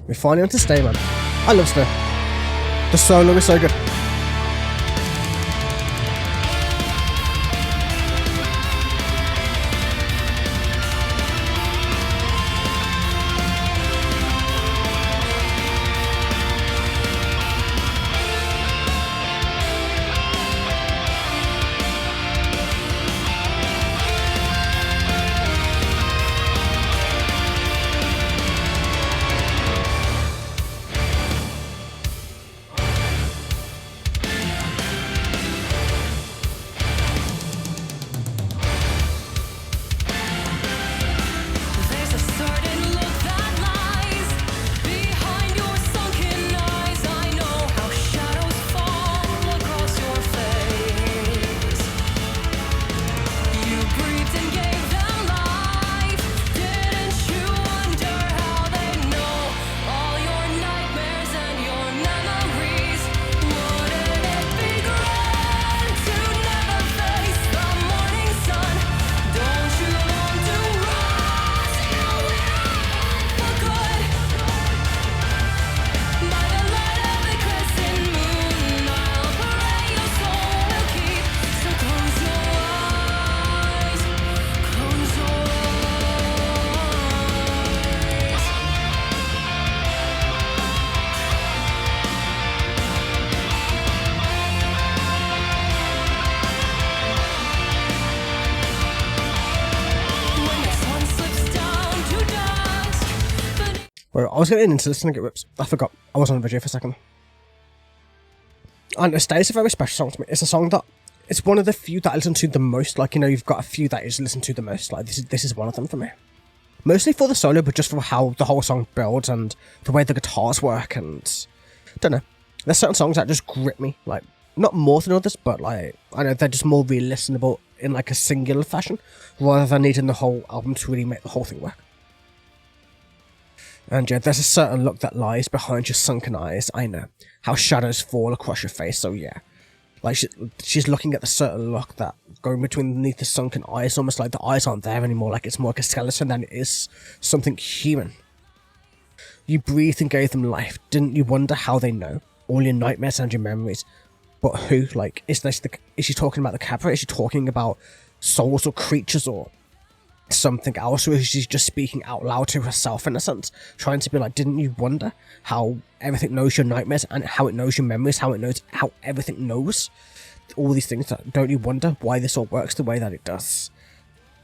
We're finally on to stay, man. I love Stay. The solo is so good. Well, I was getting into this and I get whips. I forgot. I was on a video for a second. And Stay is a very special song to me. It's a song that, it's one of the few that I listen to the most. Like, you know, you've got a few that you listen to the most. Like, this is one of them for me. Mostly for the solo, but just for how the whole song builds and the way the guitars work and... don't know. There's certain songs that just grip me. Like, not more than others, but like, I know they're just more re-listenable in like a singular fashion, rather than needing the whole album to really make the whole thing work. And yeah, there's a certain look that lies behind your sunken eyes. I know. How shadows fall across your face, so yeah. Like, she's looking at the certain look that going beneath the sunken eyes, almost like the eyes aren't there anymore, like it's more like a skeleton than it is something human. You breathed and gave them life. Didn't you wonder how they know? All your nightmares and your memories. But who? Like, is she talking about the cabaret? Is she talking about souls or creatures or something else, or is she just speaking out loud to herself in a sense, trying to be like, didn't you wonder how everything knows your nightmares and how it knows your memories, how everything knows all these things? That don't you wonder why this all works the way that it does?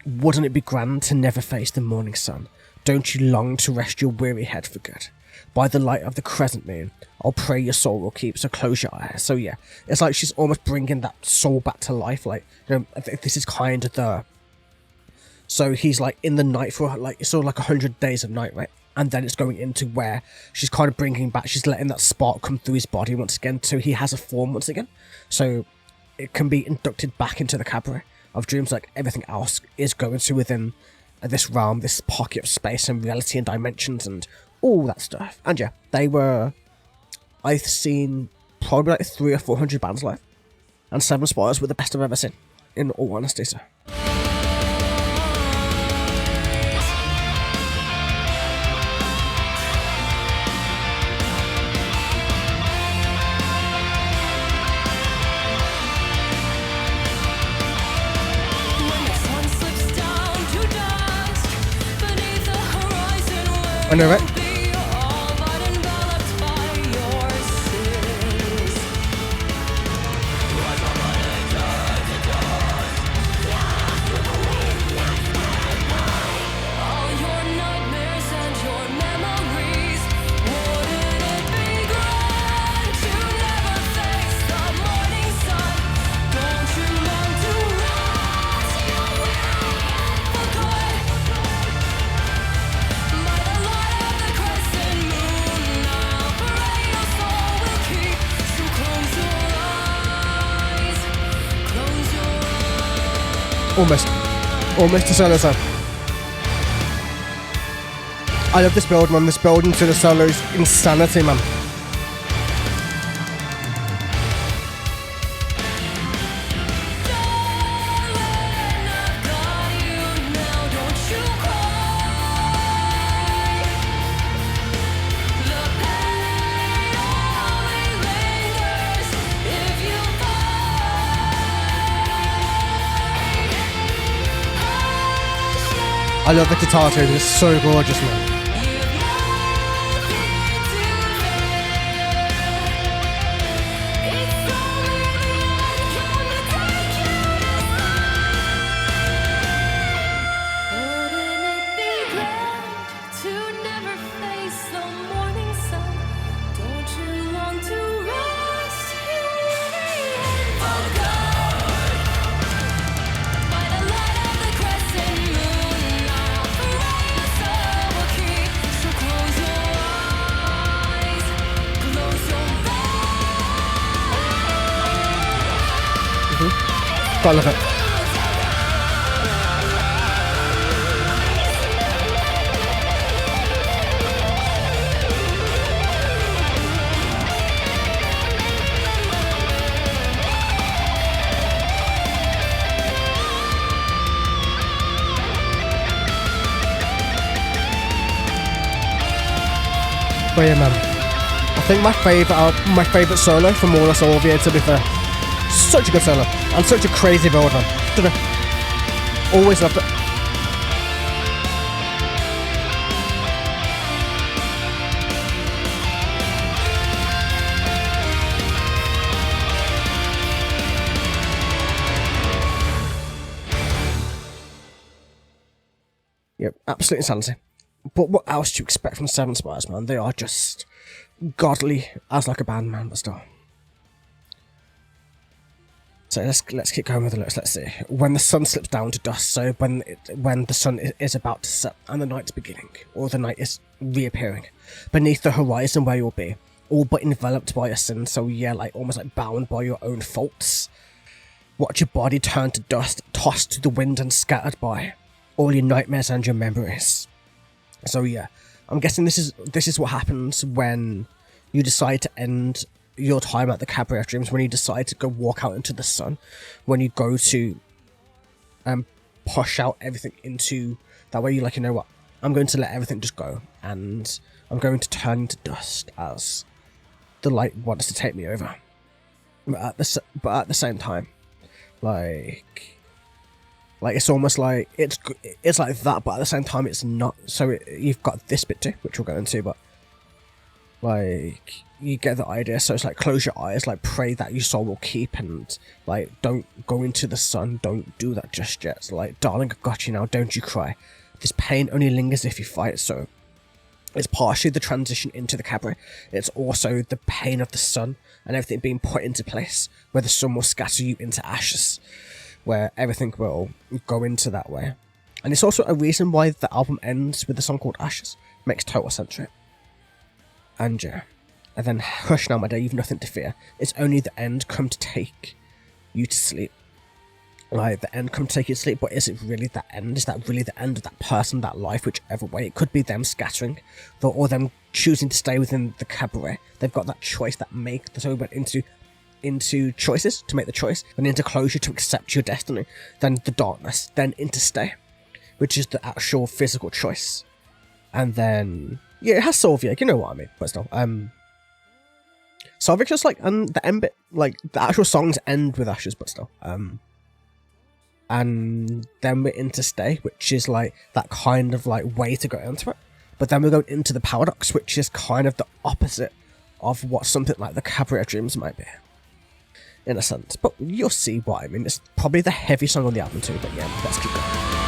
Wouldn't it be grand to never face the morning sun? Don't you long to rest your weary head for good? By the light of the crescent moon, I'll pray your soul will keep, so close your eyes. So yeah, it's like she's almost bringing that soul back to life. Like, you know, this is kind of the... So he's like in the night for like, it's sort of like 100 days of night, right? And then it's going into where she's kind of bringing back, she's letting that spark come through his body once again, so he has a form once again. So it can be inducted back into the cabaret of dreams, like everything else is going to within this realm, this pocket of space and reality and dimensions and all that stuff. And yeah, I've seen probably like 300 or 400 bands live, and 7 Spires were the best I've ever seen, in all honesty, so. I know, right? Almost a solo time. I love this build, man. This build into the solo is insanity, man. I love the guitar too, it's so gorgeous, man. Gotta love it. But yeah, man. I think my favourite solo from all of Solveig, to be fair. Such a good solo and such a crazy build, man. Don't know. Always loved it. Yep, absolute insanity. But what else do you expect from Seven Spires, man? They are just godly as like a band, man, but still. So let's keep going with the lyrics. Let's see. When the sun slips down to dusk, so when the sun is about to set and the night's beginning, or the night is reappearing, beneath the horizon where you'll be, all but enveloped by your sin. So yeah, like almost like bound by your own faults. Watch your body turn to dust, tossed to the wind and scattered by all your nightmares and your memories. So yeah, I'm guessing this is what happens when you decide to end your time at the Cabaret of Dreams, when you decide to go walk out into the sun, when you go to push out everything into that way. You're like, you know what, I'm going to let everything just go, and I'm going to turn into dust as the light wants to take me over. But at the same time, like it's almost like it's like that, but at the same time it's not. So you've got this bit too, which we'll get into, but like you get the idea. So it's like, close your eyes, like pray that your soul will keep, and like don't go into the sun, don't do that just yet. So, like, darling, I've got you now, don't you cry. This pain only lingers if you fight. So it's partially the transition into the cabaret, it's also the pain of the sun and everything being put into place, where the sun will scatter you into ashes, where everything will go into that way. And it's also a reason why the album ends with a song called Ashes. Makes total sense, right? And yeah, and then hush now my day, you've nothing to fear, it's only the end come to take you to sleep. Like, the end come to take you to sleep, but is it really that end? Is that really the end of that person, that life, whichever way? It could be them scattering, or them choosing to stay within the cabaret. They've got that choice, that make, so we went into choices to make the choice, then into closure to accept your destiny, then the darkness, then into stay, which is the actual physical choice. And then yeah, it has Solveig, you know what I mean, but still, Solveig just like, and the end bit, like the actual songs end with ashes, but still, and then we're into stay, which is like that kind of like way to go into it, but then we're going into the paradox, which is kind of the opposite of what something like the Cabaret of Dreams might be, in a sense. But you'll see what I mean. It's probably the heavy song on the album too, but yeah, let's keep going.